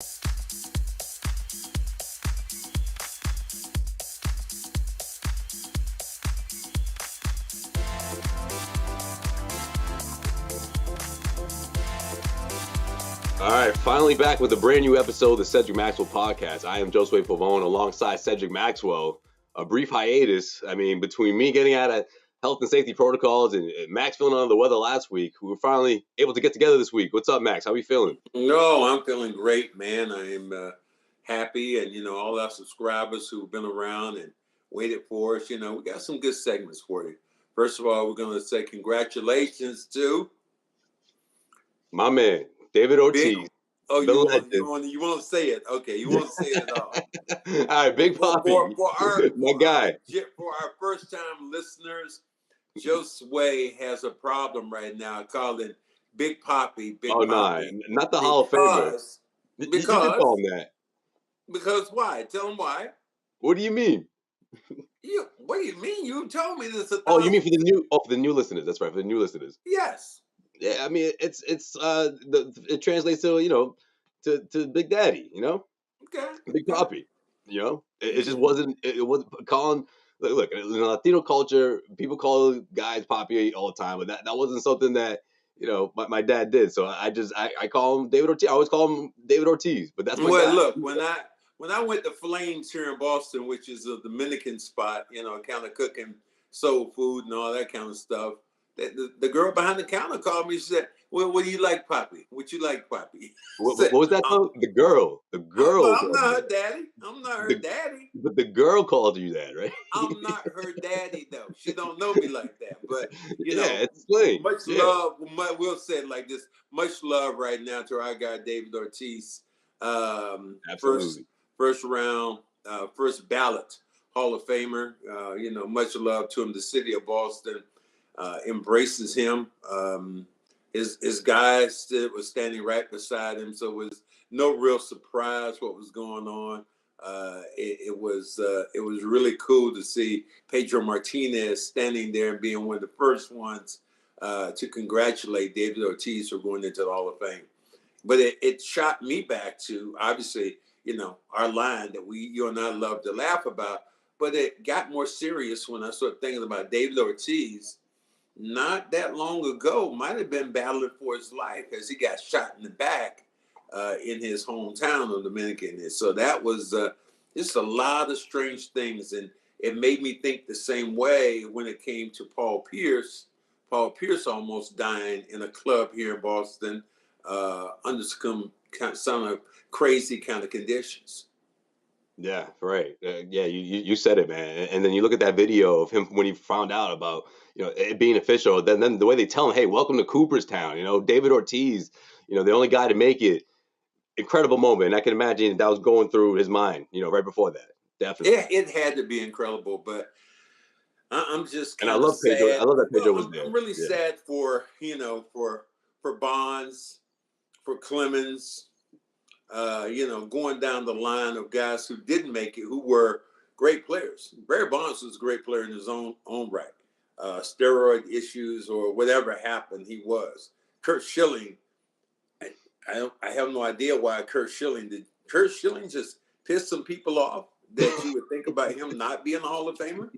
All right, finally back with a brand new episode of the Cedric Maxwell podcast. I am Josue Pavone alongside Cedric Maxwell. A brief hiatus. I mean, between me getting out of health and safety protocols and Max feeling under the weather last week, we were finally able to get together this week. What's up, Max? How are you feeling? No, I'm feeling great, man. I am happy, and all our subscribers who've been around and waited for us. We got some good segments for you. First of all, we're going to say congratulations to My man, David Ortiz. Big. Oh, you want to say it? Okay, you want to say it at all? All right, Big Poppy, my guy. For our first-time listeners, Josue has a problem right now calling Big Poppy. Poppy, not the Hall of Famer. Because you can call him that. Because why? Tell him why. What do you mean? What do you mean? You told me this. Oh, you mean for the new listeners? That's right, for the new listeners. Yes. Yeah, I mean it translates to to Big Daddy, Okay. Big Poppy, it just wasn't calling. Look, in Latino culture, people call guys Poppy all the time, but that wasn't something that my dad did. So I call him David Ortiz. I always call him David Ortiz, but that's my guy. Look, when I went to Flames here in Boston, which is a Dominican spot, kind of cooking soul food and all that kind of stuff. The girl behind the counter called me. She said, "Well, what do you like, Poppy? What you like, Poppy?" What was that? The girl. I'm not her daddy. I'm not her daddy. But the girl called you that, right? I'm not her daddy, though. She don't know me like that. But it's slang. Much love. We'll say it like this: much love right now to our guy David Ortiz. Absolutely. First round, first ballot Hall of Famer. Much love to him. The city of Boston embraces him. His guys was standing right beside him, so it was no real surprise what was going on. It was really cool to see Pedro Martinez standing there and being one of the first ones to congratulate David Ortiz for going into the Hall of Fame. But it shot me back to, obviously, our line that you and I love to laugh about. But it got more serious when I started thinking about David Ortiz. Not that long ago, might have been battling for his life as he got shot in the back in his hometown of Dominican. So that was just a lot of strange things. And it made me think the same way when it came to Paul Pierce. Paul Pierce almost dying in a club here in Boston under some crazy kind of conditions. Yeah, right. You said it, man. And then you look at that video of him when he found out about it being official. Then the way they tell him, "Hey, welcome to Cooperstown." David Ortiz, the only guy to make it. Incredible moment. And I can imagine that was going through his mind, right before that. Definitely. Yeah, it had to be incredible, but I'm just kind of sad. Pedro. I love that Pedro was there. I'm really sad for for Bonds, for Clemens. Going down the line of guys who didn't make it, who were great players. Barry Bonds was a great player in his own right. Steroid issues or whatever happened, he was. Curt Schilling, I have no idea why Curt Schilling just piss some people off that you would think about him not being a Hall of Famer?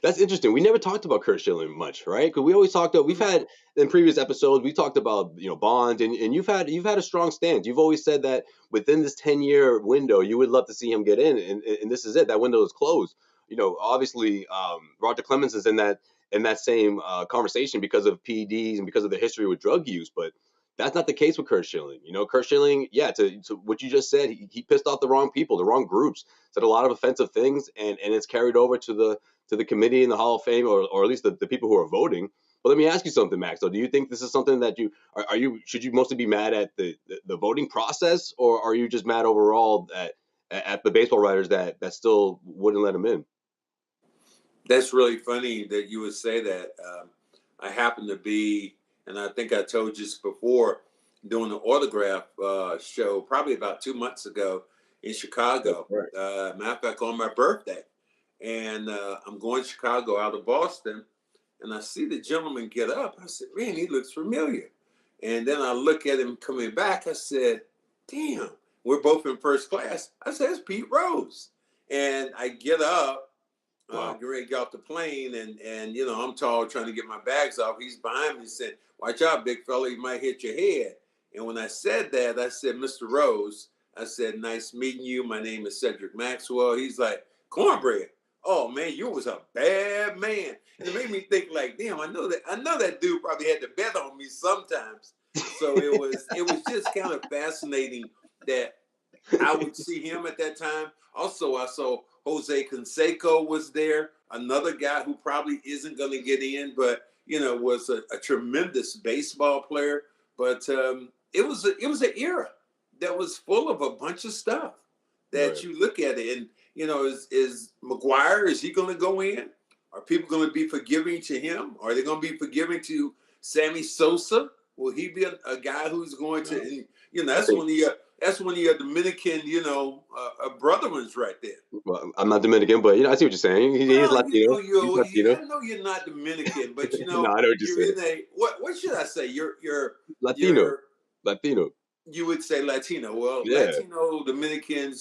That's interesting. We never talked about Curt Schilling much, right? Because we always talked about, we've had in previous episodes, we talked about, Bond, and you've had a strong stance. You've always said that within this 10-year window, you would love to see him get in, and this is it. That window is closed. Obviously, Roger Clemens is in that same conversation because of PEDs and because of the history with drug use, but that's not the case with Curt Schilling. Curt Schilling, to what you just said, he pissed off the wrong people, the wrong groups, said a lot of offensive things, and it's carried over to the committee in the Hall of Fame, or at least the people who are voting. But let me ask you something, Max. So do you think this is something that should you mostly be mad at the voting process, or are you just mad overall at the baseball writers that still wouldn't let him in? That's really funny that you would say that. I happen to be, and I think I told you this before, doing an autograph show probably about 2 months ago in Chicago. Right. Matter of fact, on my birthday. And I'm going to Chicago out of Boston, and I see the gentleman get up. I said, man, he looks familiar. And then I look at him coming back. I said, damn, we're both in first class. I said, it's Pete Rose. And I get up, Wow. get ready to get off the plane, and I'm tall, trying to get my bags off. He's behind me saying, watch out, big fella, you might hit your head. And when I said that, I said, Mr. Rose, I said, nice meeting you. My name is Cedric Maxwell. He's like, cornbread. Oh man, you was a bad man. And it made me think like, damn, I know that dude probably had to bet on me sometimes. So it was just kind of fascinating that I would see him at that time. Also, I saw Jose Canseco was there, another guy who probably isn't going to get in, but was a tremendous baseball player. But it was an era that was full of a bunch of stuff that Right. you look at it, and is McGuire, is he going to go in? Are people going to be forgiving to him? Are they going to be forgiving to Sammy Sosa? Will he be a guy who's going to? And, that's when the Dominican, brotherman's right there. Well, I'm not Dominican, but I see what you're saying. He's Latino. He's Latino. I know you're not Dominican, but No, I know what you're you're saying. in what should I say? You're Latino. Latino. You would say Latino. Well, Yeah. Latino, Dominican,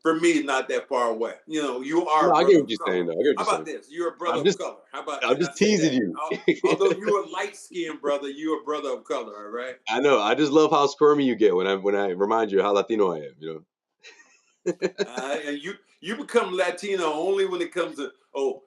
for me, not that far away. You are. No, a I brother get what of you're color. saying, though. I get what How you're about saying. this? You're a brother of color. How about? I'm just teasing you. Although you're a light-skinned brother, you're a brother of color. All right. I know. I just love how squirmy you get when I remind you how Latino I am. And you become Latino only when it comes to,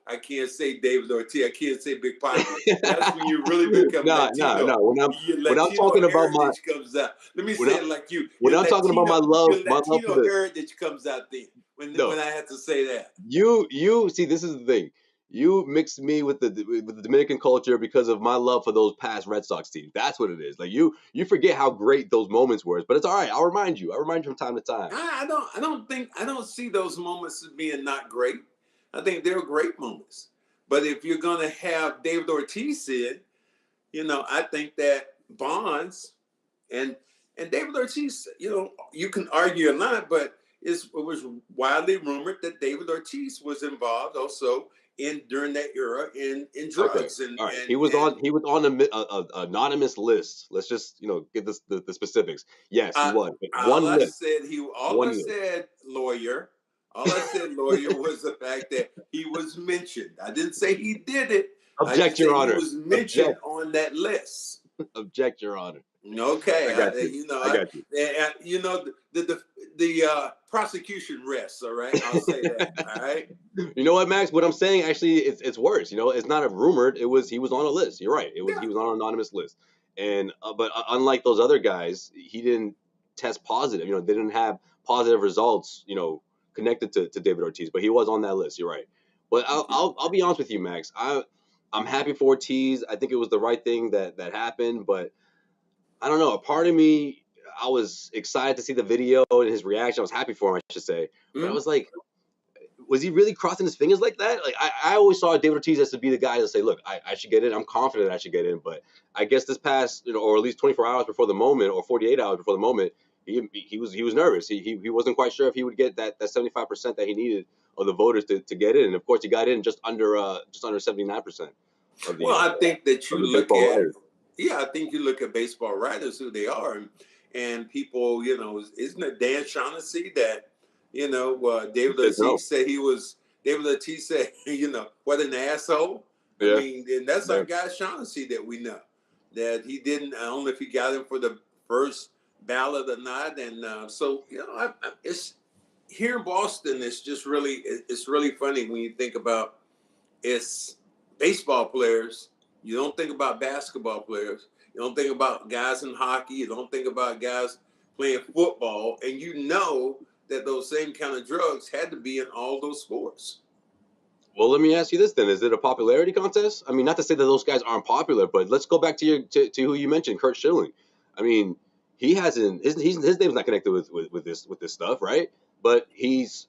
I can't say David Ortiz, I can't say Big Pocket. That's when you really become Latino. No. When I'm Latino talking about my heritage comes out. Let me say it like you. When I'm talking about my love, your Latino heritage comes out then. When I have to say that. You see, this is the thing. You mixed me with the Dominican culture because of my love for those past Red Sox teams. That's what it is. Like you forget how great those moments were. But it's all right. I'll remind you. from time to time. I don't see those moments as being not great. I think they're great moments. But if you're gonna have David Ortiz in, I think that Bonds and David Ortiz, you can argue or not, but it was widely rumored that David Ortiz was involved also during that era in drugs. Okay. All right. He was on an anonymous list. Let's just get the specifics. Yes, he was. All I said, lawyer. All I said, lawyer, was the fact that he was mentioned. I didn't say he did it. Object, Your Honor. He was mentioned on that list. Object, Your Honor. Okay, I got you. I got you. The prosecution rests. All right, I'll say that. All right. You know what, Max? What I'm saying actually, it's worse. It's not a rumored. He was on a list. You're right. He was on an anonymous list. And but unlike those other guys, he didn't test positive. They didn't have positive results. Connected to David Ortiz, but he was on that list. You're right. But I'll be honest with you, Max. I'm happy for Ortiz. I think it was the right thing that happened. But I don't know. A part of me, I was excited to see the video and his reaction. I was happy for him, I should say. But I was like, was he really crossing his fingers like that? Like I always saw David Ortiz as to be the guy to say, look, I should get in. I'm confident I should get in. But I guess this past, or at least 24 hours before the moment, or 48 hours before the moment, he was nervous. He wasn't quite sure if he would get that 75% that he needed of the voters to get in. And of course, he got in just under 79%. Well, I think that you look at I think you look at baseball writers, who they are, and people. Isn't it Dan Shaughnessy that David Ortiz said he was? David Ortiz said, what an asshole. Yeah. I mean, and that's our guy Shaughnessy that we know that he didn't. I don't know if he got him for the first ballot or not, and so it's here in Boston. It's just it's really funny when you think about it's baseball players. You don't think about basketball players. You don't think about guys in hockey. You don't think about guys playing football, and that those same kind of drugs had to be in all those sports. Well, let me ask you this then: is it a popularity contest? I mean, not to say that those guys aren't popular, but let's go back to who you mentioned, Curt Schilling. I mean, he hasn't his name's not connected with this stuff, right? But he's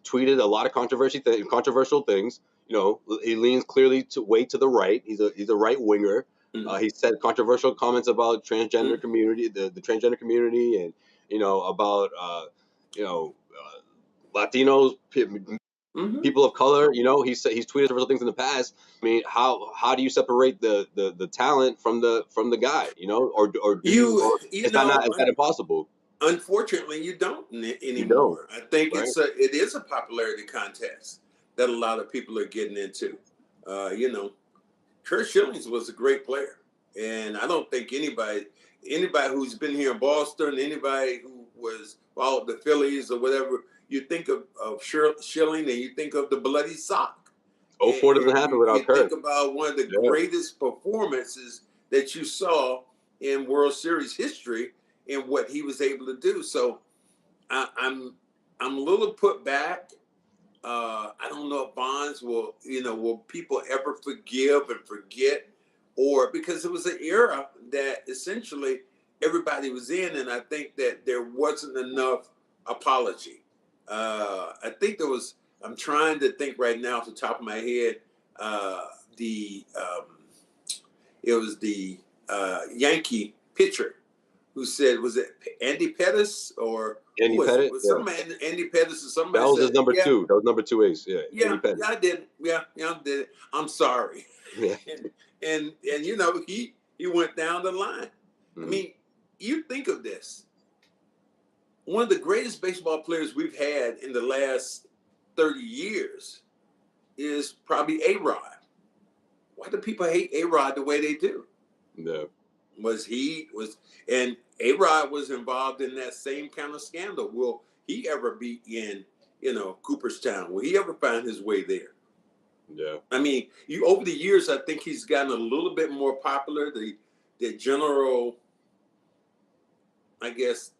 tweeted a lot of controversial things. He leans clearly to the right. He's a right winger. Mm-hmm. He said controversial comments about transgender community, the transgender community, and about Latinos, people of color. He's tweeted several things in the past. I mean, how do you separate the talent from the guy? Or is that impossible? Unfortunately, you don't You don't, anymore. I think right? it is a popularity contest that a lot of people are getting into. You know, Kurt Schillings was a great player, and I don't think anybody who's been here in Boston, anybody who was followed the Phillies or whatever, you think of Schilling and you think of the bloody sock, Oh, and, 04 doesn't and happen you without think Kurt. about one of the Yeah. greatest performances that you saw in World Series history and what he was able to do. So I'm a little put back. I don't know if Bonds will people ever forgive and forget, or because it was an era that essentially everybody was in, and I think that there wasn't enough apology. I think there was. I'm trying to think right now off the top of my head. The It was the Yankee pitcher who said, was it Andy Pettis or who Andy was it? Pettit, Was yeah. some man Andy Pettis or That somebody was his said, number yeah, two. That was number two ace. Yeah, Andy yeah, Pettit. yeah, I did it. Yeah, I did it. I'm sorry. Yeah. And he went down the line. I Mhm. mean, you think of this. One of the greatest baseball players we've had in the last 30 years is probably A-Rod. Why do people hate A-Rod the way they do? Yeah. And A-Rod was involved in that same kind of scandal. Will he ever be in, Cooperstown? Will he ever find his way there? Yeah. I mean, over the years, I think he's gotten a little bit more popular. The general, I guess,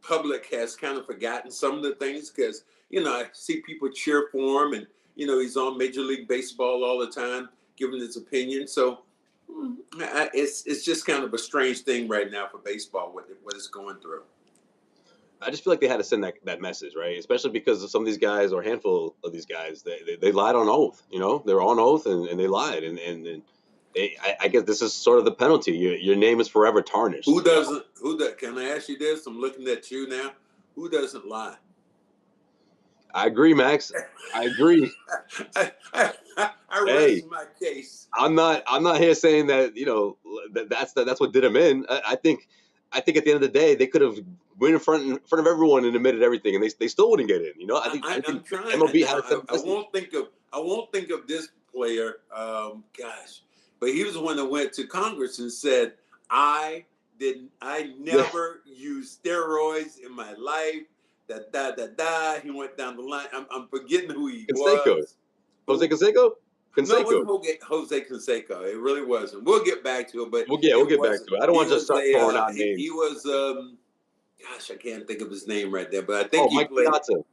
public has kind of forgotten some of the things because I see people cheer for him, and he's on Major League Baseball all the time, giving his opinion. So it's just kind of a strange thing right now for baseball, what it's going through. I just feel like they had to send that message, right? Especially because of some of these guys, or a handful of these guys, they lied on oath. They were on oath and they lied, and I guess this is sort of the penalty. Your name is forever tarnished. Who doesn't? Can I ask you this? I'm looking at you now. Who doesn't lie? I agree, Max. I agree. I Hey, rest my case. I'm not here saying that that's what did him in. I think at the end of the day they could have went in front of everyone and admitted everything, and they still wouldn't get in. I I'm think trying MLB had now. to send a I message. won't think of this player. But he was the one that went to Congress and said, I never used steroids in my life. Da. He went down the line. I'm forgetting who he Canseco. was. Jose Canseco? No, it Canseco. wasn't Jose Canseco. It really wasn't. We'll get back to it, but We'll it get back wasn't. to it. I don't He want to just was start throwing out he names. was gosh, I can't think of his name right there, but I think Oh, he Mike played. Piazza.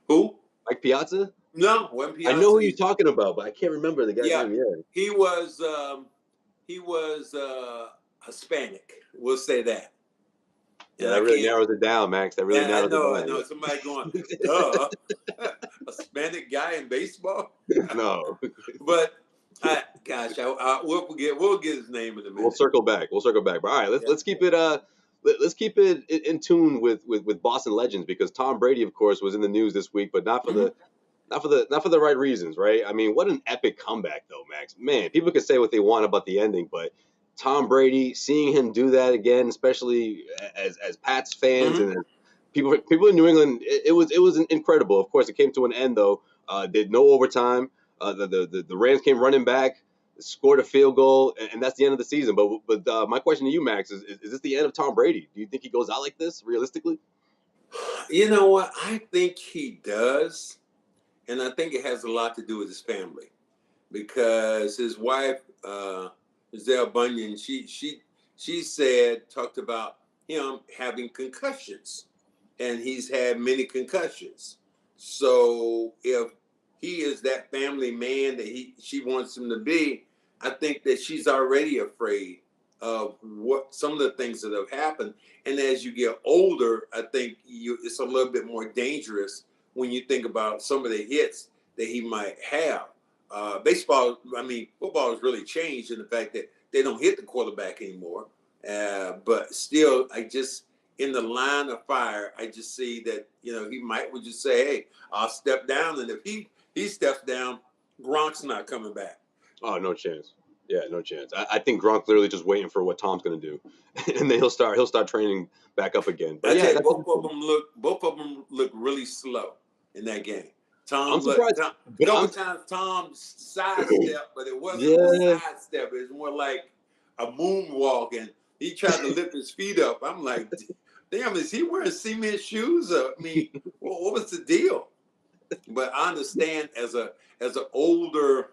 Who? Mike Piazza? No, when I know who Piazza. you're talking about, but I can't remember the guy's Yeah, name. Yeah. he was Hispanic. We'll say that. Yeah, And that I really can't. narrows it down, Max. That really I narrows know. I it know. Somebody going, duh, a Hispanic guy in baseball. down. No. But we'll get his name in a We'll minute. circle back. But all right, Yeah. let's keep it let's keep it in tune with Boston legends, because Tom Brady, of course, was in the news this week, but not for Mhm. the right reasons, right? I mean, what an epic comeback though, Max. Man, people can say what they want about the ending, but Tom Brady, seeing him do that again, especially as Pats fans Mhm. and as people in New England, it was incredible. Of course, it came to an end though. Did no overtime. The Rams came running back, scored a field goal, and that's the end of the season. But my question to you, Max, is this the end of Tom Brady? Do you think he goes out like this realistically? You know what? I think he does, and I think it has a lot to do with his family because his wife, Giselle Bunyan, she talked about him having concussions, and he's had many concussions. So if he is that family man that she wants him to be, I think that she's already afraid of what some of the things that have happened. And as you get older, I think it's a little bit more dangerous when you think about some of the hits that he might have. Football has really changed in the fact that they don't hit the quarterback anymore. But still, in the line of fire, I just see that he might would just say, "Hey, I'll step down," and if he steps down, Gronk's not coming back. Oh, no chance. Yeah, no chance. I think Gronk literally just waiting for what Tom's gonna do, and then he'll start training back up again. But I yeah, tell you, that's both of them look really slow in that game. I'm surprised, A but couple times Tom sidestepped, but it wasn't a yeah. sidestep. It was more like a moonwalk, and he tried to lift his feet up. I'm like, damn, is he wearing cement shoes? I mean, what was the deal? But I understand as an older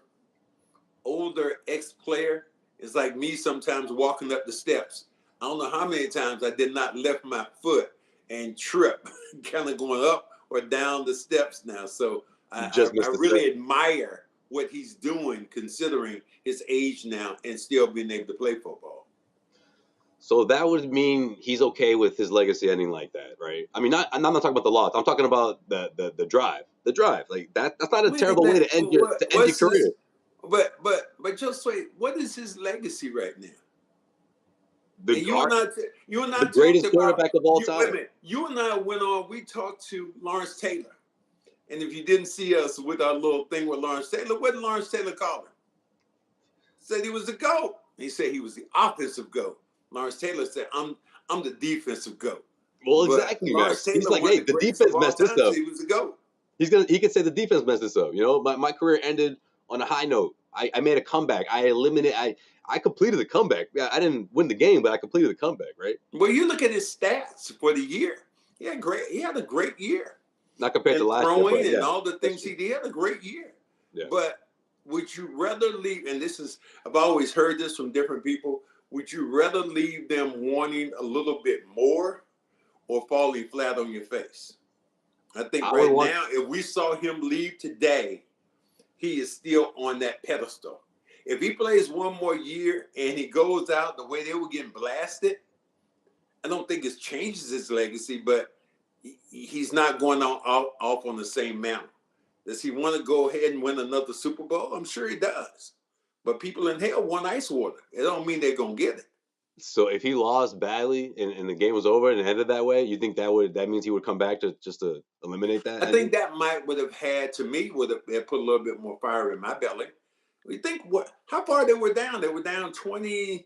ex-player, it's like me sometimes walking up the steps. I don't know how many times I did not lift my foot and trip, kind of going up or down the steps now. So Just I missed the step. really admire what he's doing considering his age now and still being able to play football. So that would mean he's okay with his legacy ending like that, right? I mean, I'm not talking about the loss. I'm talking about the drive. The drive, like that's not a Wait a terrible way minute, to end your what's his? career. But just wait, what is his legacy right now? The And guard, you and the I talked greatest about quarterback of all you. Wait a time. minute. You and I went on. We talked to Lawrence Taylor, and if you didn't see us with our little thing with Lawrence Taylor, what did Lawrence Taylor call him? Said he was the GOAT. He said he was the offensive GOAT. Lawrence Taylor said, I'm the defensive GOAT. Well, But exactly, Lawrence Max. He's Taylor, like, one of hey, the the greatest of defense all messed this time, up. said he was the GOAT. He could say the defense messed this up. You know, my career ended on a high note. I made a comeback. I completed the comeback. Yeah, I didn't win the game, but I completed the comeback, right? Well, you look at his stats for the year. He had a great year. Not compared to And last year, throwing but yeah, and all the that's things true. he did, he had a great year. Yeah. But would you rather leave, and I've always heard this from different people, would you rather leave them wanting a little bit more or falling flat on your face? I think I would right want. now, if we saw him leave today, he is still on that pedestal. If he plays one more year and he goes out the way they were getting blasted, I don't think it changes his legacy, but he's not going off on the same mountain. Does he want to go ahead and win another Super Bowl? I'm sure he does. But people in hell want ice water. It don't mean they're going to get it. So if he lost badly and the game was over and it ended that way, you think that means he would come back just to eliminate that I ending? think that would have put a little bit more fire in my belly. We think how far they were down? They were down 20,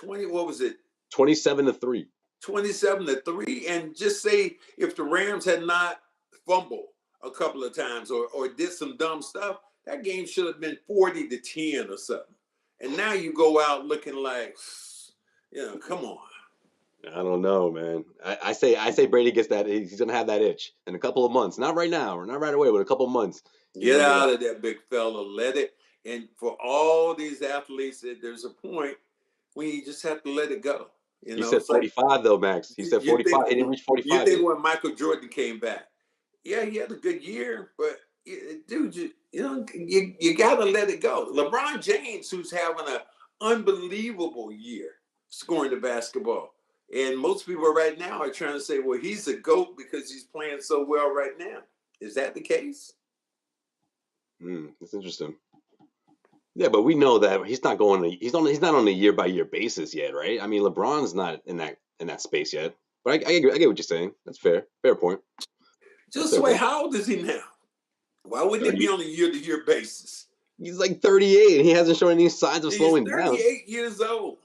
what was it? 27-3. 27-3. And just say if the Rams had not fumbled a couple of times or did some dumb stuff, that game should have been 40-10 or something. And now you go out looking like, come on. I don't know, man. I say Brady gets that. He's gonna have that itch in a couple of months. Not right now, or not right away, but a couple of months. Get out of that, big fella. Let it. And for all these athletes, there's a point when you just have to let it go. He said 45 though, Max. He said 45. He didn't reach 45 You think yet. when Michael Jordan came back, yeah, he had a good year, but dude, you gotta let it go. LeBron James, who's having an unbelievable year scoring the basketball, and most people right now are trying to say, well, he's a GOAT because he's playing so well right now. Is that the case? That's interesting. Yeah, but we know that he's not on a year by year basis yet, right? I mean, LeBron's not in that space yet. But I get what you're saying. That's fair. Fair point. Just wait, how old is he now? Why wouldn't he be on a year-to-year basis? He's like 38, and he hasn't shown any signs of slowing He's down. 38 years old.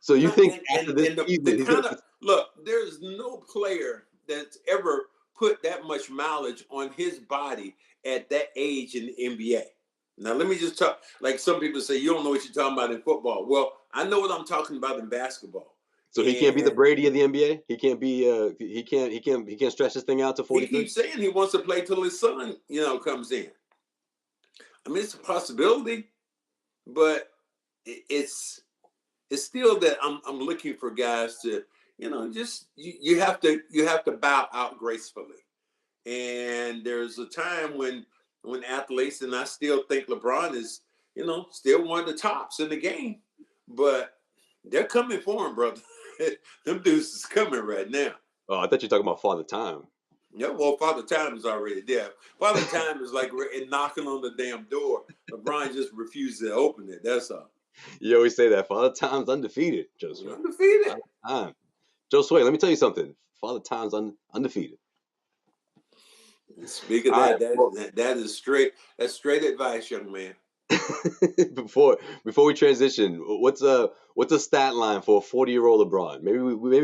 So you think after this season, he's gonna look? There's no player that's ever put that much mileage on his body at that age in the NBA. Now, let me just talk. Like some people say, you don't know what you're talking about in football. Well, I know what I'm talking about in basketball. So he can't be the Brady of the NBA. He can't be. He can't stretch this thing out to 43. He keeps saying he wants to play till his son, comes in. I mean, it's a possibility, but it's still that I'm looking for guys to, just you have to bow out gracefully. And there's a time when athletes, and I still think LeBron is, still one of the tops in the game, but they're coming for him, brother. Them dudes is coming right now. Oh, I thought you were talking about Father Time. Yeah, well, Father Time is already there. Father Time is like knocking on the damn door. LeBron just refuses to open it. That's all. You always say that. Father Time's undefeated, Joe Sway. Undefeated. Time. Joe Sway, let me tell you something. Father Time's undefeated. Speaking of that, that is straight. That's straight advice, young man. before we transition, what's a stat line for a 40-year-old LeBron? Maybe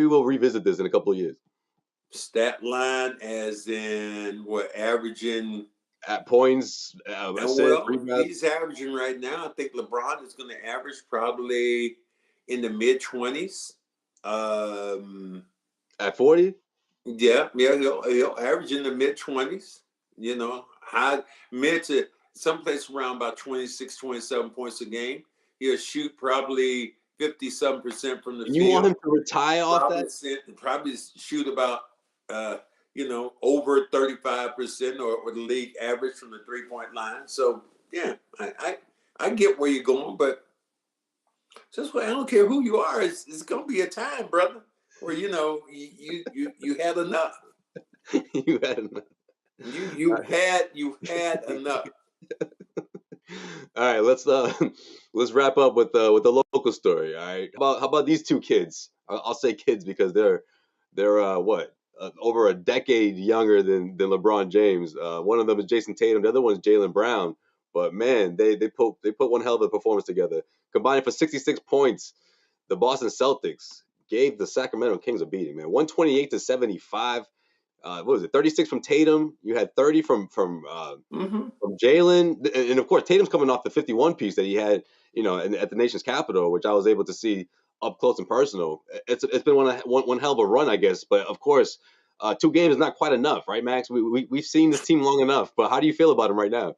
we'll revisit this in a couple of years. Stat line, as in what, averaging at points, assists, well, rebounds. he's averaging right now. I think LeBron is going to average probably in the mid-20s. At 40? Yeah, he'll average in the mid-20s. High mid to someplace around about 26, 27 points a game. He'll shoot probably 57% from the And field. You want him to retire off that? Probably shoot about over 35% or the league average from the 3-point line. So yeah, I get where you're going, but just I don't care who you are. It's gonna be a time, brother, where you had enough. You had enough. You had enough. All right, let's wrap up with the local story. All right, how about these two kids? I'll say kids because they're over a decade younger than LeBron James. One of them is Jason Tatum. The other one is Jaylen Brown. But man, they put one hell of a performance together. Combining for 66 points, the Boston Celtics gave the Sacramento Kings a beating. Man, 128-75. What was it? 36 from Tatum. You had 30 from Jaylen, and of course Tatum's coming off the 51 piece that he had, at the nation's capital, which I was able to see up close and personal. It's been one hell of a run, I guess. But of course, 2 games is not quite enough, right, Max? We've seen this team long enough. But how do you feel about them right now?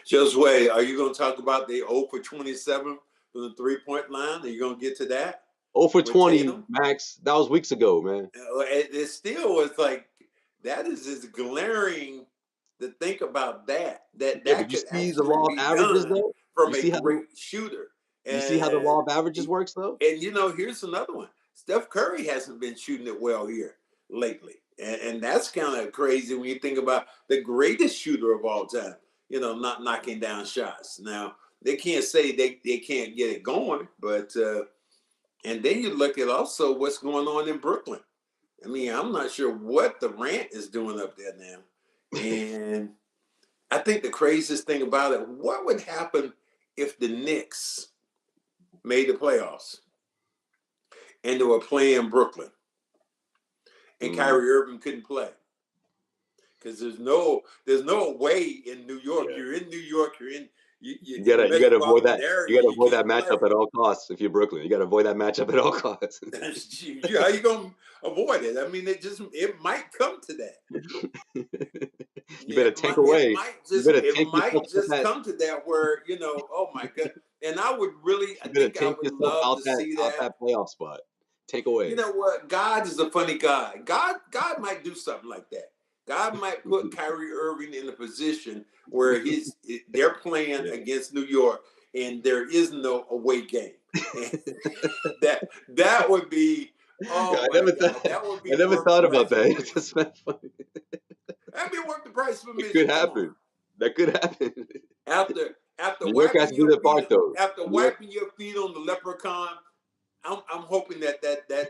Just wait. Are you going to talk about the 0 for 27 from the 3-point line? Are you going to get to that? 0 for 20, Max. That was weeks ago, man. It still was like, that is just glaring to think about that But you see the law of averages, though? From a great shooter. You see how the law of averages works, though? And, here's another one. Steph Curry hasn't been shooting it well here lately. And that's kind of crazy when you think about the greatest shooter of all time, not knocking down shots. Now, they can't say they can't get it going, but and then you look at also what's going on in Brooklyn. I mean, I'm not sure what the Rant is doing up there now. And I think the craziest thing about it, what would happen if the Knicks made the playoffs and they were playing Brooklyn and Kyrie Irving couldn't play? Because there's no way in New York. Yeah. You're in New York. You gotta avoid that. You gotta avoid that matchup at all costs. If you're Brooklyn, you gotta avoid that matchup at all costs. How you gonna avoid it? I mean, it might come to that. You better take away. It might just come to that where oh my God. And I would really, I think I would love to see that. Out that playoff spot. Take away. You know what? God is a funny guy. God might do something like that. God might put Kyrie Irving in a position where they're playing against New York and there is no away game. that would be I never thought about that. It's just funny. That'd be worth the price of admission. It could happen. That could happen. After New York has to do their part, though. After wiping your feet on the leprechaun, I'm hoping that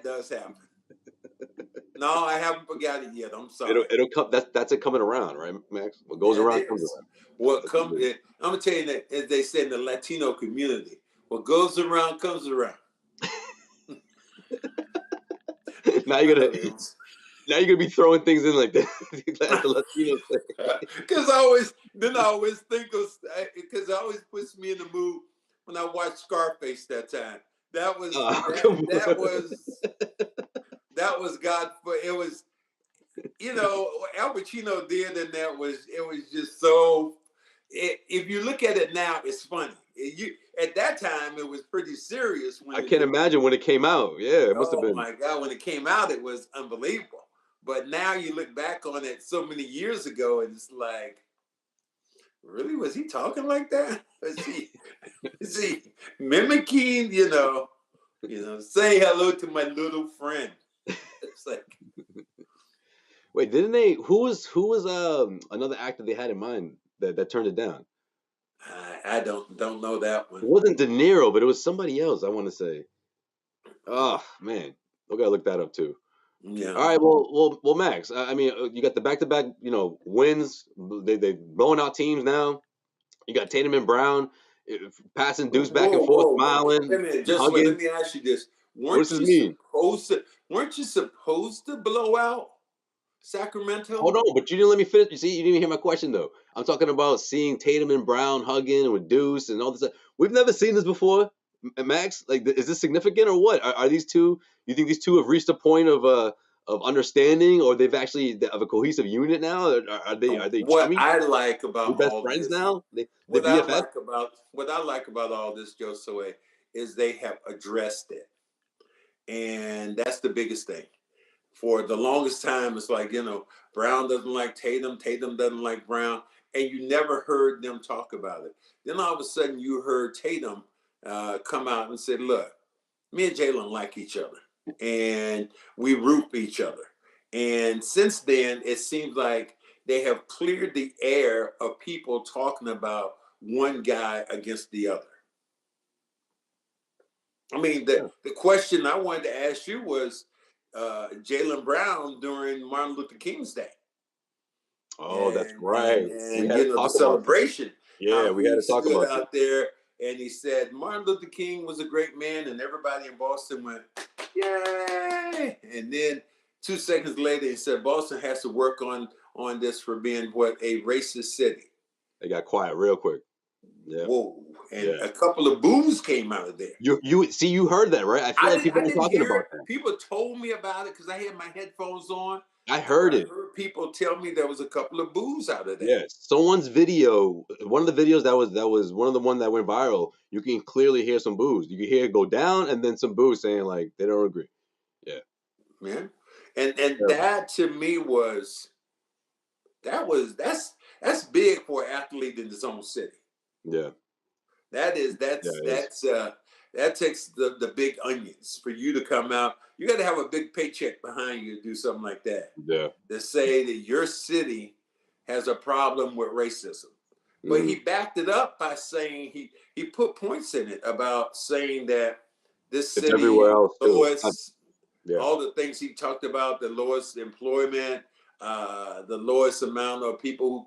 does happen. No, I haven't forgotten it yet. I'm sorry. It'll come. That's it coming around, right, Max? What goes around comes around. I'm gonna tell you that, as they say in the Latino community, what goes around comes around. Now you're gonna be throwing things in like that. The Latino thing. Because I always think of, because it always puts me in the mood when I watch Scarface that time. That was that was God. It was, Al Pacino did, and it was just so. If you look at it now, it's funny. At that time, it was pretty serious. I can't imagine when it came out. Yeah, it must have been. Oh my God, when it came out, it was unbelievable. But now you look back on it so many years ago, and it's like, really, was he talking like that? Is he mimicking? Say hello to my little friend. It's like, wait, didn't they? Who was another actor they had in mind that turned it down? I don't know that one. It wasn't De Niro, but it was somebody else. I want to say. Oh man, we gotta look that up too. Yeah. All right. Well, Max. I mean, you got the back-to-back, wins. They blowing out teams now. You got Tatum and Brown. passing Whoa, Deuce back and forth, whoa. Wait smiling, a minute. and Just wait. Let hugging. me ask you this. What does Weren't this you mean? supposed to? Weren't you supposed to blow out Sacramento? Hold on, but you didn't let me finish. You see, you didn't even hear my question though. I'm talking about seeing Tatum and Brown hugging with Deuce and all this. We've never seen this before, Max. Like, is this significant or what? Are these two? You think these two have reached a point of understanding, or they've actually of a cohesive unit now? Are they What chummy? I like They about best all friends this, now? They BFF? what I like about all this, Josue, is they have addressed it, and that's the biggest thing. For the longest time, it's like, Brown doesn't like Tatum, Tatum doesn't like Brown, and you never heard them talk about it. Then all of a sudden, you heard Tatum come out and say, "Look, me and Jalen like each other, and we root for each other." And since then, it seems like they have cleared the air of people talking about one guy against the other. I mean, Yeah. the question I wanted to ask you was Jalen Brown during Martin Luther King's Day, Oh, that's and right. We had to the talk about this. celebration, Yeah, how we had he to talk stood about this. out there and he said Martin Luther King was a great man, and everybody in Boston went, "Yay!" And then 2 seconds later, he said Boston has to work on this for being what a racist city. They got quiet real quick. Yeah, Whoa! And yeah. a couple of boos came out of there. You see, you heard that, right? I feel like people I aren't didn't talking hear about it. that. People told me about it because I had my headphones on, I and heard I it. heard people tell me there was a couple of boos out of that. Yeah, someone's video, one of the videos that was one of the one that went viral. You can clearly hear some boos. You can hear it go down, and then some boos saying like they don't agree. Yeah, Man, and terrible. that to me was that's big for an athlete in his own city. Yeah, That is yeah, it is. that takes the big onions for you to come out. You got to have a big paycheck behind you to do something like that. Yeah. To say that your city has a problem with racism. But he Mm. backed it up by saying he put points in it about saying that this It's everywhere city else too. lowest, Yeah. all the things he talked about, the lowest employment, the lowest amount of people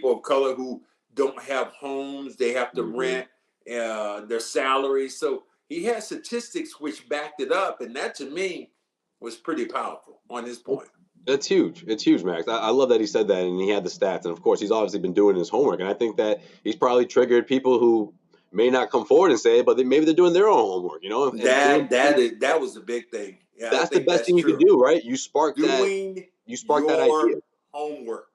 of color who don't have homes, they have to Hmm. rent, their salaries. So he had statistics which backed it up, and that to me was pretty powerful on his point. It's huge. It's huge, Max. I love that he said that and he had the stats. And of course, he's obviously been doing his homework. And I think that he's probably triggered people who may not come forward and say it, but maybe they're doing their own homework, and That was the big thing. Yeah, I that's the think best that's thing you can true. do, right? You spark that. Doing You spark that idea, your homework,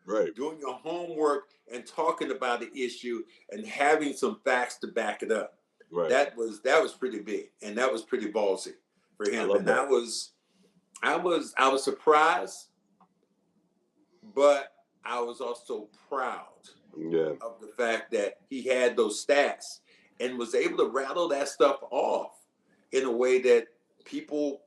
right? doing your homework, and talking about the issue and having some facts to back it up. Right. That was pretty big, and that was pretty ballsy for I him. love And that. I was surprised, but I was also proud Yeah. of the fact that he had those stats and was able to rattle that stuff off in a way that people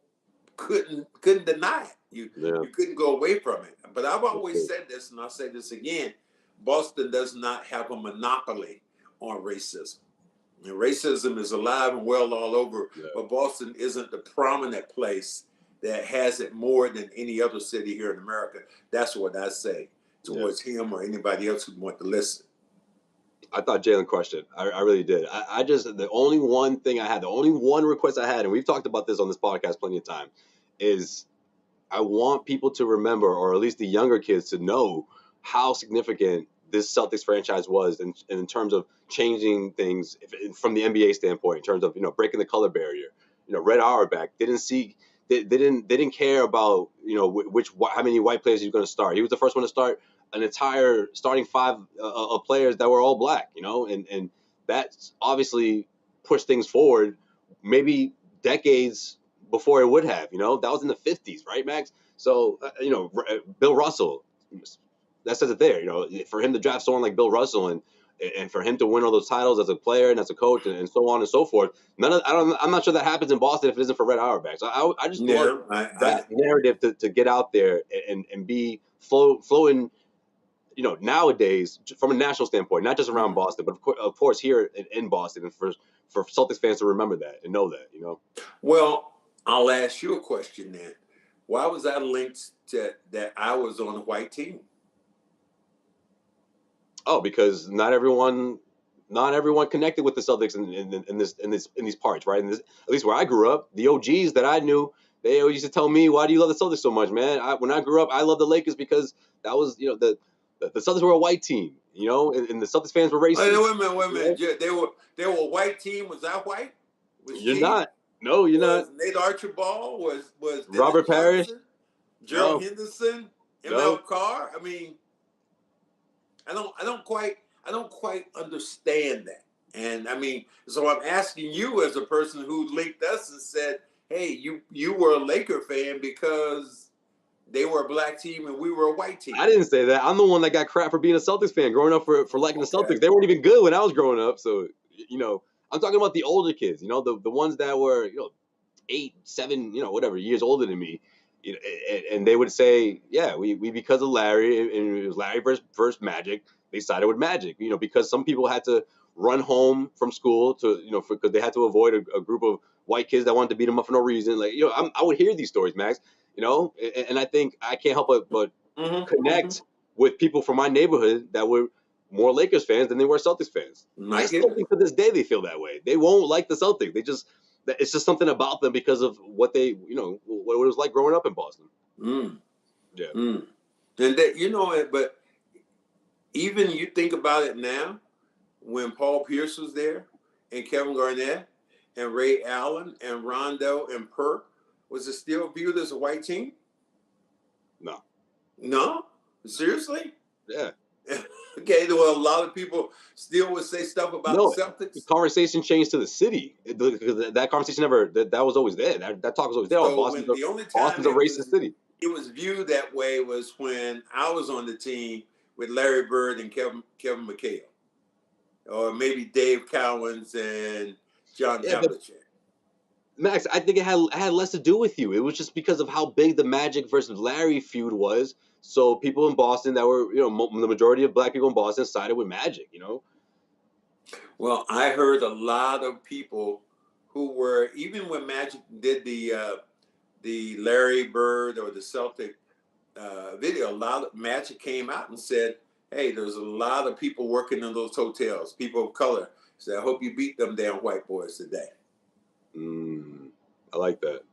couldn't deny it. Yeah. You couldn't go away from it. But I've That's always true. said this, and I'll say this again: Boston does not have a monopoly on racism. And racism is alive and well all over, Yeah. but Boston isn't the prominent place that has it more than any other city here in America. That's what I say Yeah. towards him or anybody else who want to listen. I thought Jalen crushed it. I really did. I just the only one thing I had, the only one request I had, and we've talked about this on this podcast plenty of time, is I want people to remember, or at least the younger kids to know how significant this Celtics franchise was in terms of changing things from the NBA standpoint, in terms of breaking the color barrier. Red Auerbach they didn't care about how many white players he was going to start. He was the first one to start an entire starting five of players that were all black. And that obviously pushed things forward, maybe decades before it would have. That was in the 50s, right, Max? So Bill Russell, that says it there. For him to draft someone like Bill Russell and for him to win all those titles as a player and as a coach and so on and so forth. I'm not sure that happens in Boston if it isn't for Red Auerbach. So I just want Yeah, that narrative to get out there and be flowing. Nowadays from a national standpoint, not just around Boston, but of course here in Boston, and for Celtics fans to remember that and know that. Well, I'll ask you a question then. Why was I linked to that I was on a white team? Oh, because not everyone not everyone connected with the Celtics in these parts, right? At least where I grew up, the OGs that I knew, they always used to tell me, "Why do you love the Celtics so much, man?" When I grew up, I loved the Lakers because that was, the Celtics were a white team, and the Celtics fans were Wait racist. a minute, wait a minute. They were a white team. Was that white? Was You're Steve? not. No, you're not. Was Nate Archibald? Was Dennis Robert Parrish? Johnson? Gerald No, Henderson? no. ML Carr? I mean, I don't quite understand that. And I mean, so I'm asking you as a person who linked us and said, "Hey, you were a Laker fan because they were a black team and we were a white team." I didn't say that. I'm the one that got crap for being a Celtics fan, growing up for liking the Okay. Celtics. They weren't even good when I was growing up. So, I'm talking about the older kids, the ones that were, 8, 7, whatever years older than me. And they would say, yeah, we because of Larry, and it was Larry versus Magic, they sided with Magic, because some people had to run home from school to, because they had to avoid a group of white kids that wanted to beat them up for no reason. Like, I would hear these stories, Max, and I think I can't help but connect with people from my neighborhood that were more Lakers fans than they were Celtics fans. I still think to this day they feel that way. They won't like the Celtics. It's just something about them because of what they, what it was like growing up in Boston. Yeah. And that, but even you think about it now, when Paul Pierce was there, and Kevin Garnett, and Ray Allen, and Rondo, and Perk, was it still viewed as a white team? No. No? Seriously? Yeah. Okay, well, a lot of people still would say stuff about the Celtics. The conversation changed to the city, because that conversation that was always there. That talk was always there. So Boston's the only time Boston's a racist city. It was viewed that way was when I was on the team with Larry Bird and Kevin McHale, or maybe Dave Cowens and John Havlicek. Max, I think it had less to do with you. It was just because of how big the Magic versus Larry feud was. So people in Boston that were, the majority of black people in Boston sided with Magic, Well, I heard a lot of people who were, even when Magic did the Larry Bird or the Celtic video, a lot of Magic came out and said, "Hey, there's a lot of people working in those hotels, people of color. So I hope you beat them damn white boys today." I like that.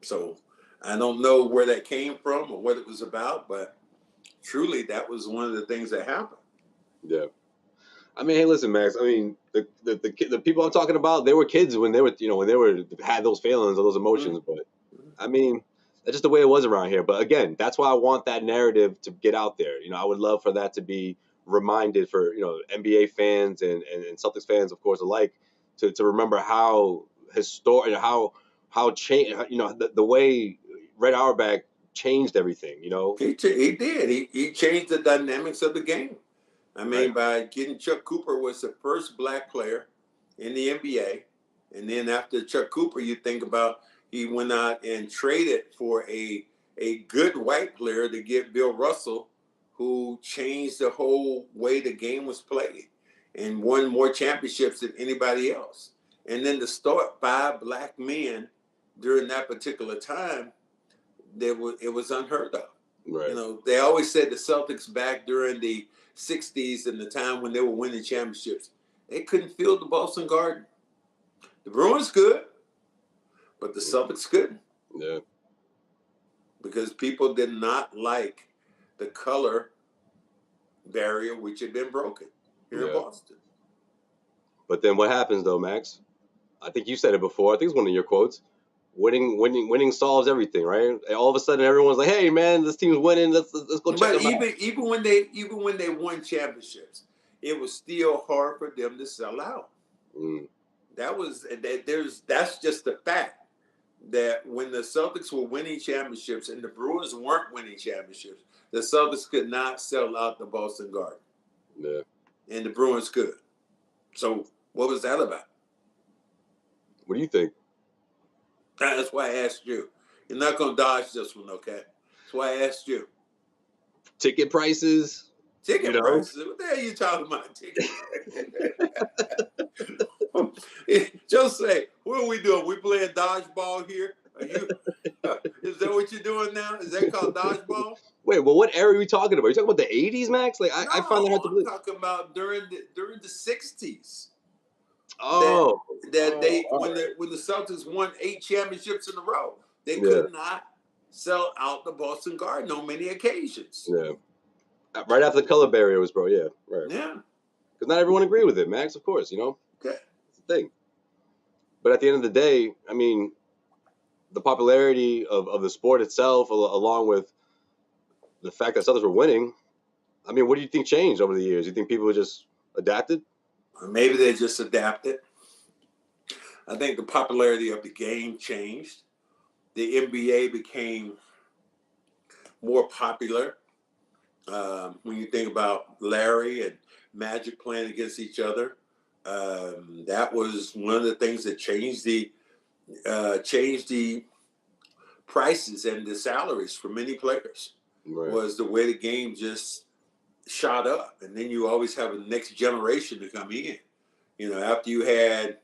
So I don't know where that came from or what it was about, but truly that was one of the things that happened. Yeah. I mean, hey, listen, Max. I mean, the people I'm talking about, they were kids when they were, had those feelings or those emotions. But I mean, that's just the way it was around here. But again, that's why I want that narrative to get out there. I would love for that to be reminded for, NBA fans and Celtics fans, of course, alike, to remember how historic, how change, the way Red Auerbach changed everything. He did. He changed the dynamics of the game. I mean, by getting Chuck Cooper was the first black player in the NBA. And then after Chuck Cooper, you think about he went out and traded for a good white player to get Bill Russell, who changed the whole way the game was played and won more championships than anybody else. And then to start 5 black men during that particular time, it was unheard of. Right. They always said the Celtics back during the 60s and the time when they were winning championships, they couldn't fill the Boston Garden. The Bruins could, but the Celtics couldn't. Yeah. Because people did not like the color barrier, which had been broken here in Boston. But then what happens though, Max? I think you said it before. I think it's one of your quotes. Winning solves everything, right? And all of a sudden, everyone's like, "Hey, man, this team's winning. Let's go check them out." But even when they won championships, it was still hard for them to sell out. That's just the fact that when the Celtics were winning championships and the Bruins weren't winning championships, the Celtics could not sell out the Boston Garden. Yeah. And the Bruins could. So what was that about? What do you think? That's why I asked you. You're not going to dodge this one, okay? That's why I asked you. Ticket prices? Prices? What the hell are you talking about? Ticket prices? Just say, what are we doing? We playing dodgeball here? Are you? Is that what you're doing now? Is that called dodgeball? Wait, well, what era are we talking about? Are you talking about the 80s, Max? Like, I find that hard to No, I'm believe. talking about during the '60s. That Oh, they all right. when the Celtics won 8 championships in a row, they Yeah, could not sell out the Boston Garden on many occasions. yeah. Right after the color barrier was broke. Yeah, right. Yeah. Because not everyone agreed with it, Max. Of course, you know, Okay. it's the thing. But at the end of the day, I mean, the popularity of the sport itself, along with the fact that Celtics were winning. I mean, what do you think changed over the years? You think people just adapted? Or maybe they just adapted. I think the popularity of the game changed. The NBA became more popular. When you think about Larry and Magic playing against each other, that was one of the things that changed the prices and the salaries for many players. Right. Was the way the game just shot up, and then you always have a next generation to come in. You know, after you had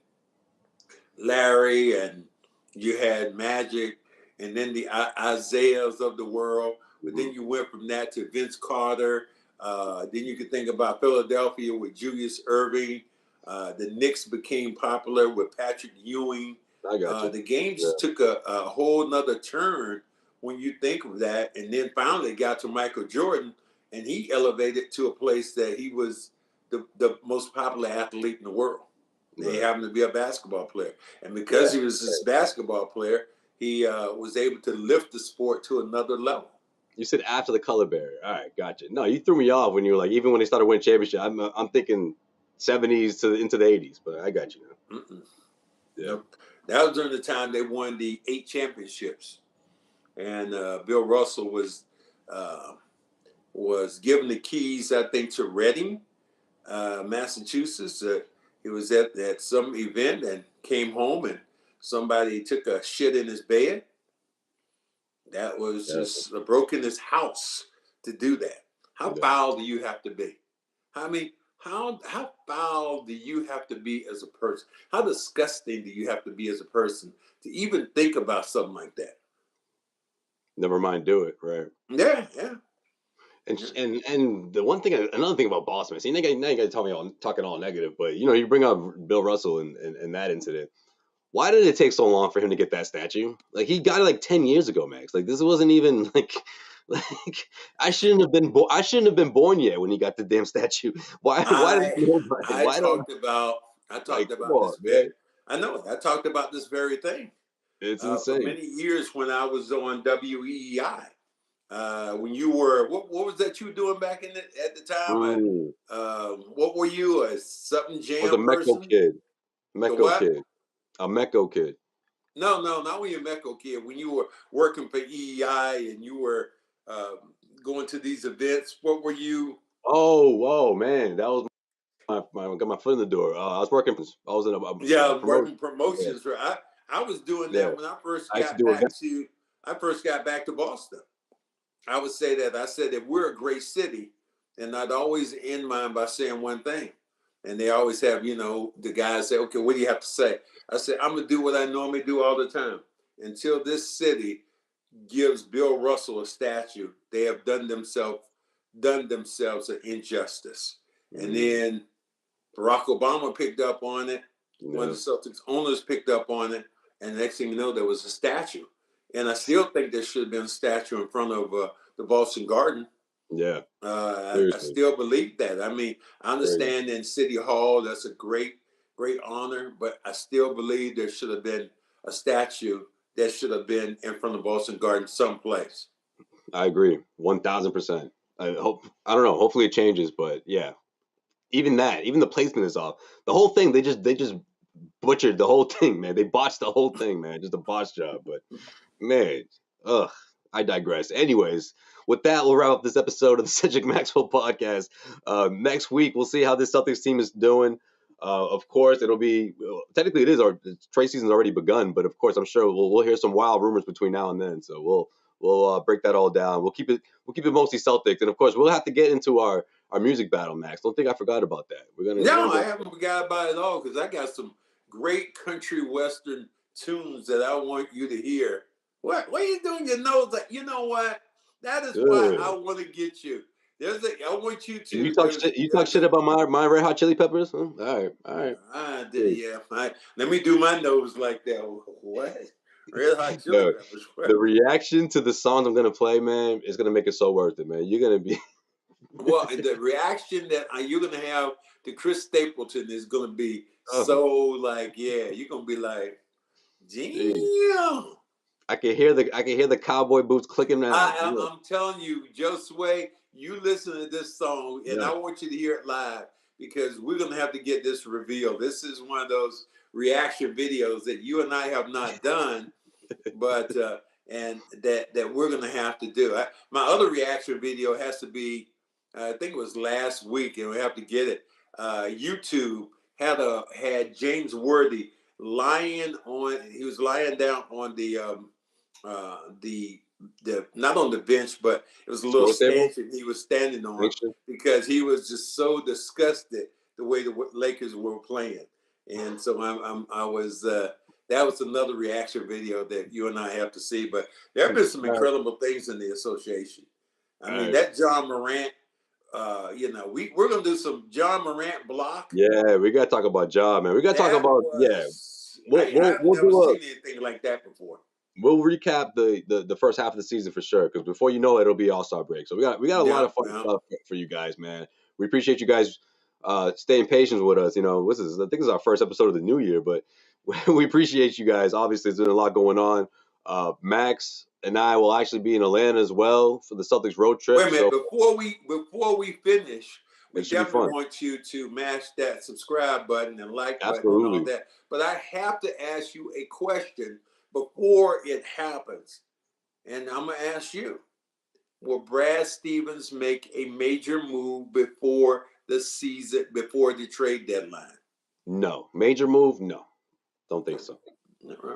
Larry and you had Magic, and then the Isaiahs of the world. But then you went from that to Vince Carter. Then you could think about Philadelphia with Julius Erving. The Knicks became popular with Patrick Ewing. I got you. The game just took a whole nother turn when you think of that. And then finally got to Michael Jordan, and he elevated to a place that he was the most popular athlete in the world. He happened to be a basketball player. And because he was this basketball player, he was able to lift the sport to another level. You said after the color barrier. All right, gotcha. No, you threw me off when you were like, even when they started winning championship. I'm thinking 70s to into the 80s, but I got you now. Yeah. Nope. That was during the time they won the 8 championships. And Bill Russell was given the keys, I think, to Reading, Massachusetts. He was at some event and came home, and somebody took a shit in his bed. That was just broke in his house to do that. How foul do you have to be? I mean, how foul do you have to be as a person? How disgusting do you have to be as a person to even think about something like that? Never mind, do it, right? Yeah. And the one thing, another thing about Boston, see, now you got to tell me talking all negative, but you know, you bring up Bill Russell and that incident. Why did it take so long for him to get that statue? Like, he got it like 10 years ago, Max. Like, this wasn't even like I shouldn't have been born yet when he got the damn statue. Why I talked about this very, I know I talked about this very thing. It's insane. For many years when I was on WEEI. When you were, what was that you were doing back at the time? What were you, a something jam I was a person? Mecco kid. Mecco kid. A Mecco kid. No, not when you're a Mecco kid. When you were working for EEI and you were going to these events, what were you? Oh, man, that was got my foot in the door. I was working. I was in working promotions. Yeah. Right? I was doing that when I first got back to Boston. I would say that I said that we're a great city, and I'd always end mine by saying one thing. And they always have, you know, the guys say, okay, what do you have to say? I said, I'm going to do what I normally do all the time. Until this city gives Bill Russell a statue, they have done themselves an injustice. And then Barack Obama picked up on it. One of the Celtics owners picked up on it. And the next thing you know, there was a statue. And I still think there should have been a statue in front of the Boston Garden. Yeah. I still believe that. I mean, I understand in City Hall, that's a great honor, but I still believe there should have been a statue that should have been in front of Boston Garden someplace. I agree. 1,000%. I don't know. Hopefully it changes, but yeah. Even the placement is off. The whole thing, they just butchered the whole thing, man. They botched the whole thing, man. Just a botch job. But man, I digress. Anyways, with that, we'll wrap up this episode of the Cedric Maxwell podcast. Next week, we'll see how this Celtics team is doing. Of course, it'll be technically our trade season's already begun, but of course, I'm sure we'll hear some wild rumors between now and then. So we'll break that all down. We'll keep it mostly Celtics, and of course, we'll have to get into our music battle, Max. Don't think I forgot about that. I haven't forgot about it at all because I got some great country western tunes that I want you to hear. What are you doing your nose? Like, you know what? That is why I Good. want to get you. I want you You to. talk shit. You talk shit about my Red Hot Chili Peppers. Huh? All right, all right. Good. Yeah. Let me do my nose like that. What? Red Hot Chili Yo, Peppers. the reaction to the songs I'm gonna play, man, is gonna make it so worth it, man. You're gonna be. Well, the reaction that you're gonna have to Chris Stapleton is gonna be Oh, so like, yeah, you're gonna be like, geez. damn. I can hear the cowboy boots clicking now. Yeah. I'm telling you, Josue, you listen to this song, and Yeah. I want you to hear it live because we're gonna have to get this revealed. This is one of those reaction videos that you and I have not done, but and that we're gonna have to do. My other reaction video has to be, I think it was last week, and we have to get it. YouTube had James Worthy lying on. He was lying down on the not on the bench, but it was a little Score table. stanchion he was standing on Picture. because he was just so disgusted the way the Lakers were playing, and so I was. That was another reaction video that you and I have to see. But there have been some incredible things in the association. I mean, that John Morant. We're gonna do some John Morant block. Yeah, we gotta talk about Ja, man. We gotta talk about I've We'll never do seen anything like that before. we'll recap the first half of the season for sure, because before you know it, it'll be All-Star break. So we got a lot of fun stuff for you guys, man. We appreciate you guys staying patient with us. You know, I think this is our first episode of the new year, but we appreciate you guys. Obviously, there's been a lot going on. Max and I will actually be in Atlanta as well for the Celtics road trip. Wait a minute, before we finish, we definitely want you to mash that subscribe button and like button and all that. But I have to ask you a question before it happens. And I'm going to ask you, will Brad Stevens make a major move before the season, before the trade deadline? No. Major move? No. Don't think so.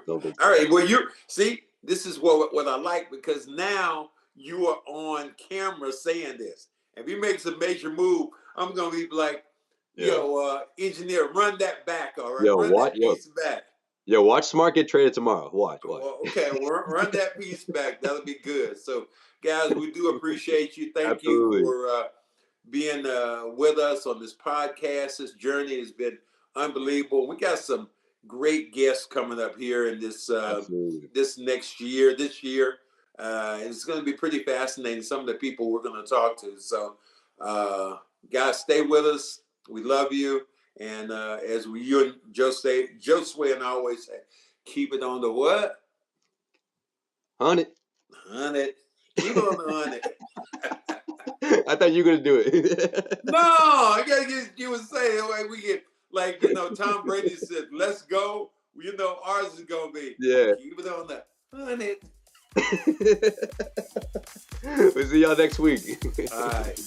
Don't think so. All right. Well, see, this is what I like, because now you are on camera saying this. If he makes a major move, I'm going to be like, engineer, run that back, all right? Run that piece back. Yo, watch Smart get traded tomorrow. Watch. Well, okay, run that piece back. That'll be good. So, guys, we do appreciate you. Thank you for being with us on this podcast. This journey has been unbelievable. We got some great guests coming up here in this this year. It's going to be pretty fascinating, some of the people we're going to talk to. So, guys, stay with us. We love you. And as you and Josue and I always say, keep it on the what? 100. Keep on the 100. I thought you were going to do it. No, I got to get you was saying, like, we get, like, Tom Brady said, let's go. Ours is going to be, keep it on the 100. We'll see y'all next week. All right.